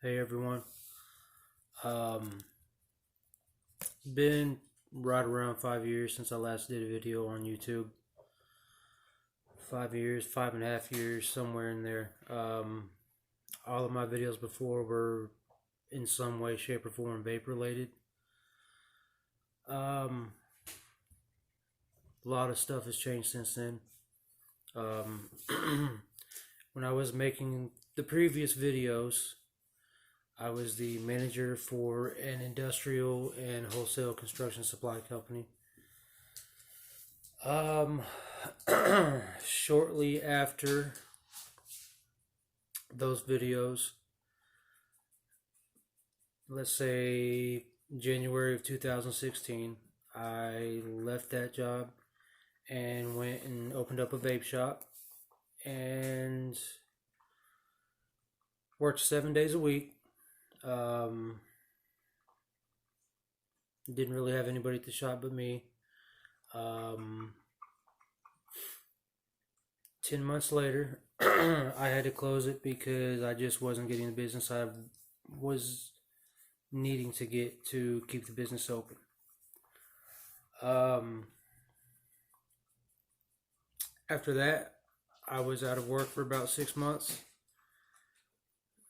Hey everyone. Um, been right around 5 years since I last did a video on YouTube. 5 years, 5.5 years, somewhere in there. All of my videos before were in some way, shape, or form vape related. Um, a lot of stuff has changed since then. Um, when I was making the previous videos, I was the manager for an industrial and wholesale construction supply company. Um, Shortly after those videos, let's say January of 2016, I left that job and went and opened up a vape shop and worked 7 days a week. Um, didn't really have anybody at the shop but me. Um, 10 months later, I had to close it because I just wasn't getting the business I was needing to get to keep the business open. Um, After that, I was out of work for about 6 months.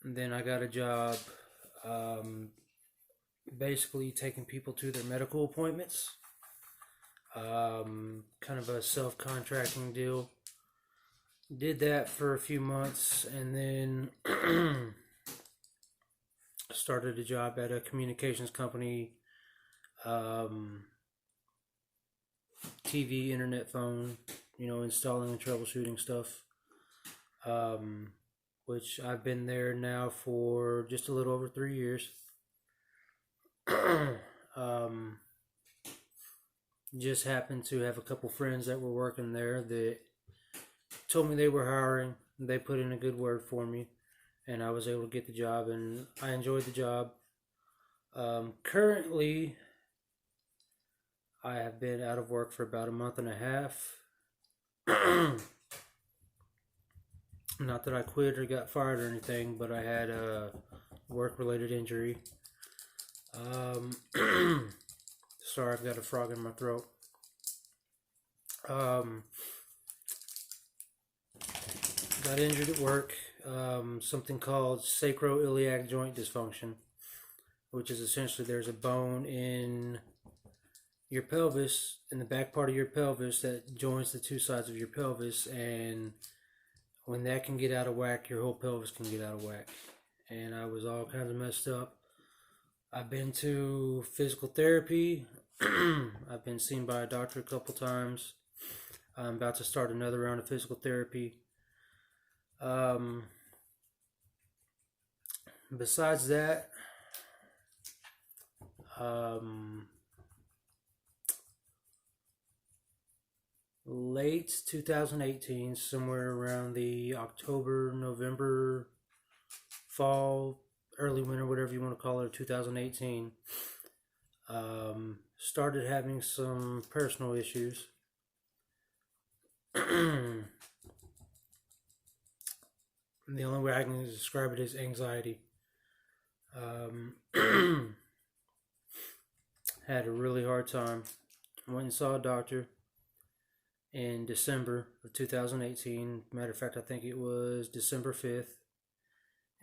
And then I got a job um, basically taking people to their medical appointments. Kind of a self contracting deal. Did that for a few months and then started a job at a communications company, um, TV, internet, phone, installing and troubleshooting stuff. Um, which I've been there now for just a little over 3 years. um, just happened to have a couple friends that were working there that told me they were hiring. They put in a good word for me, and I was able to get the job, and I enjoyed the job. Currently, I have been out of work for about a month and a half. Not that I quit or got fired or anything, but I had a work-related injury. Sorry, I've got a frog in my throat. Got injured at work. Something called sacroiliac joint dysfunction, which is essentially there's a bone in your pelvis, in the back part of your pelvis, that joins the two sides of your pelvis, and when that can get out of whack, your whole pelvis can get out of whack. And I was all kinds of messed up. I've been to physical therapy. I've been seen by a doctor a couple times. I'm about to start another round of physical therapy. Besides that, late 2018, somewhere around the October, November, fall, early winter, whatever you want to call it, 2018, started having some personal issues. The only way I can describe it is anxiety. Had a really hard time. Went and saw a doctor in December of 2018. Matter of fact, I think it was December 5th.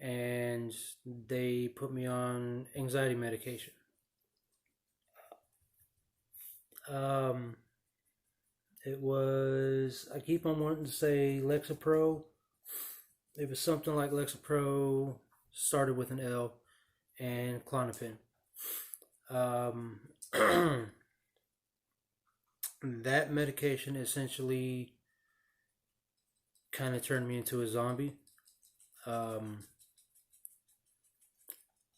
And they put me on anxiety medication. It was, I keep on wanting to say Lexapro. It was something like Lexapro, started with an L, and Klonopin. That medication essentially kind of turned me into a zombie.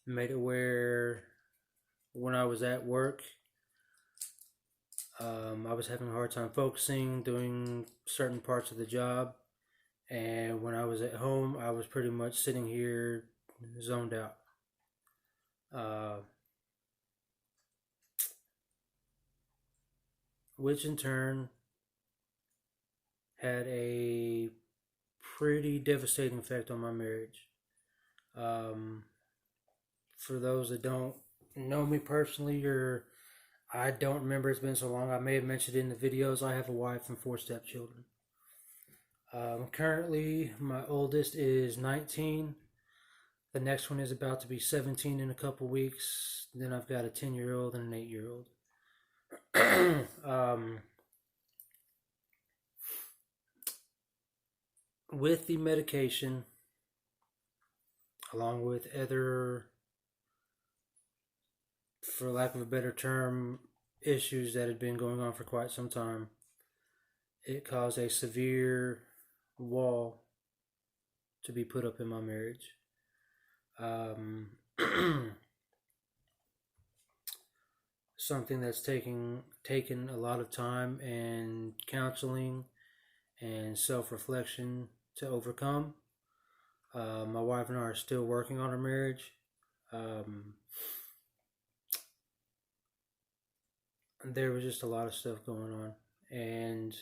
Made it where when I was at work, I was having a hard time focusing, doing certain parts of the job. And when I was at home, I was pretty much sitting here zoned out. Which in turn had a pretty devastating effect on my marriage. Um, for those that don't know me personally, or I don't remember, it's been so long, I may have mentioned it in the videos, I have a wife and 4 stepchildren. Currently, my oldest is 19. The next one is about to be 17 in a couple weeks. Then I've got a 10-year-old and an 8-year-old. With the medication, along with other, for lack of a better term, issues that had been going on for quite some time, it caused a severe wall to be put up in my marriage. Something that's taken a lot of time and counseling and self-reflection to overcome. My wife and I are still working on our marriage. There was just a lot of stuff going on, and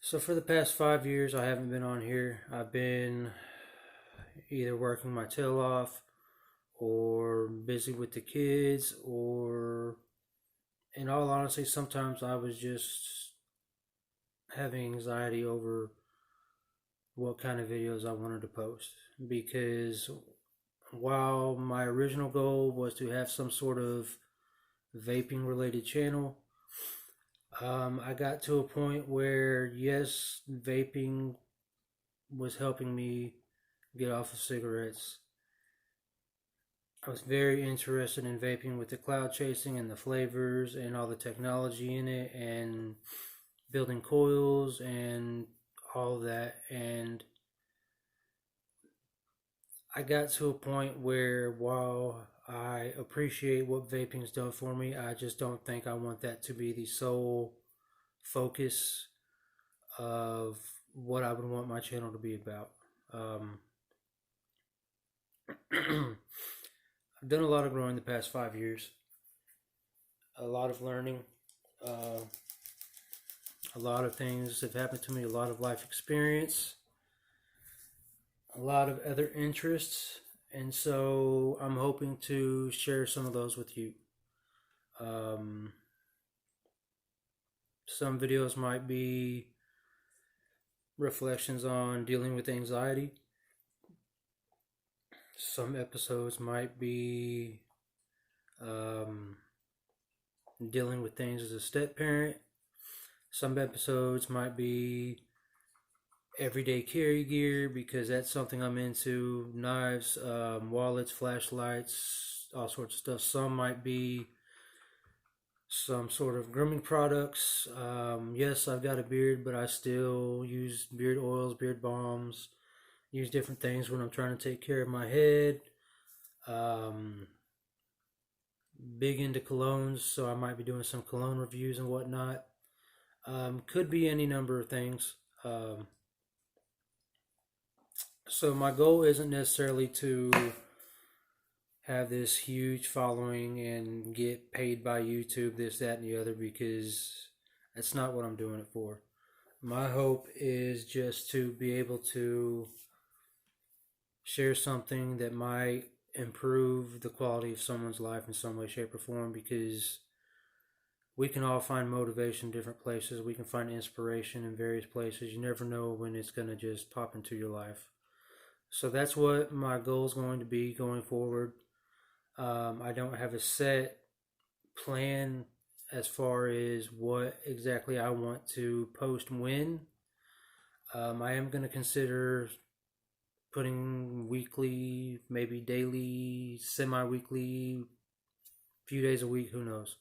so for the past 5 years I haven't been on here. I've been either working my tail off or busy with the kids, or in all honesty, sometimes I was just having anxiety over what kind of videos I wanted to post. Because while my original goal was to have some sort of vaping related channel, I got to a point where, yes, vaping was helping me get off of cigarettes. I was very interested in vaping with the cloud chasing and the flavors and all the technology in it and building coils and all that. And I got to a point where, while I appreciate what vaping's done for me, I just don't think I want that to be the sole focus of what I would want my channel to be about. I've done a lot of growing the past 5 years, a lot of learning, a lot of things have happened to me, a lot of life experience, a lot of other interests, and so I'm hoping to share some of those with you. Some videos might be reflections on dealing with anxiety. Some episodes might be dealing with things as a step parent. Some episodes might be everyday carry gear, because that's something I'm into. Knives, wallets, flashlights, all sorts of stuff. Some might be some sort of grooming products. Yes, I've got a beard, but I still use beard oils, beard balms, use different things when I'm trying to take care of my head. Big into colognes, so I might be doing some cologne reviews and whatnot. Could be any number of things. So my goal isn't necessarily to have this huge following and get paid by YouTube, this, that, and the other, because that's not what I'm doing it for. My hope is just to be able to share something that might improve the quality of someone's life in some way, shape, or form, because we can all find motivation in different places. We can find inspiration in various places. You never know when it's going to just pop into your life. So that's what my goal is going to be going forward. I don't have a set plan as far as what exactly I want to post when. I am going to consider putting weekly, maybe daily, semi-weekly, few days a week, who knows.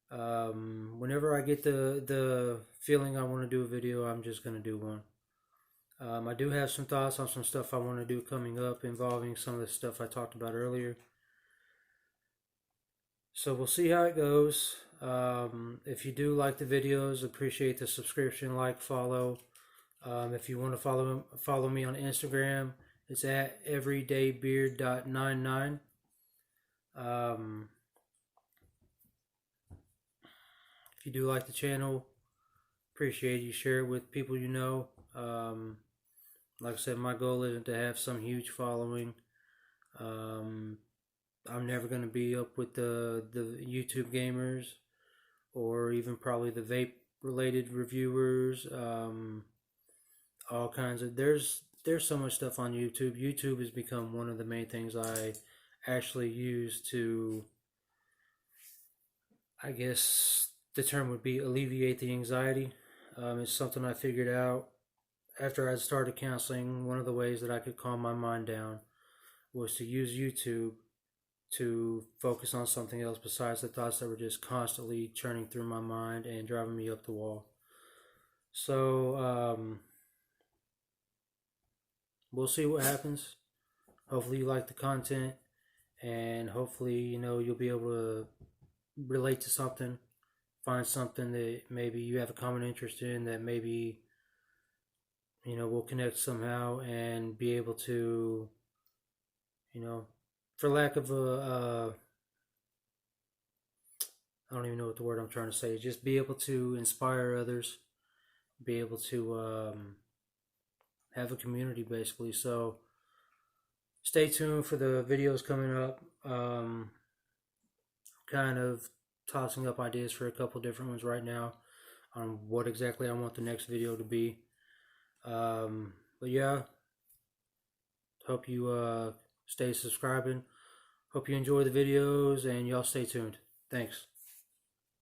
Whenever I get the feeling I want to do a video, I'm just going to do one. I do have some thoughts on some stuff I want to do coming up involving some of the stuff I talked about earlier. So we'll see how it goes. If you do like the videos, appreciate the subscription, like, follow. If you want to follow me on Instagram, it's at everydaybeard.99. If you do like the channel, appreciate you share it with people you know. Like I said, my goal isn't to have some huge following. Um, I'm never going to be up with the YouTube gamers or even probably the vape related reviewers. All kinds of there's so much stuff on YouTube. YouTube has become one of the main things I actually use to, I guess the term would be, alleviate the anxiety. It's something I figured out after I started counseling. One of the ways that I could calm my mind down was to use YouTube to focus on something else besides the thoughts that were just constantly churning through my mind and driving me up the wall. So we'll see what happens. Hopefully you like the content, and hopefully you'll be able to relate to something, find something that maybe you have a common interest in, that maybe we'll connect somehow and be able to, you know, for lack of a I don't even know what the word I'm trying to say. Just be able to inspire others, be able to have a community basically. So stay tuned for the videos coming up. Kind of tossing up ideas for a couple different ones right now on what exactly I want the next video to be. But yeah, hope you stay subscribing. Hope you enjoy the videos, and y'all stay tuned. Thanks.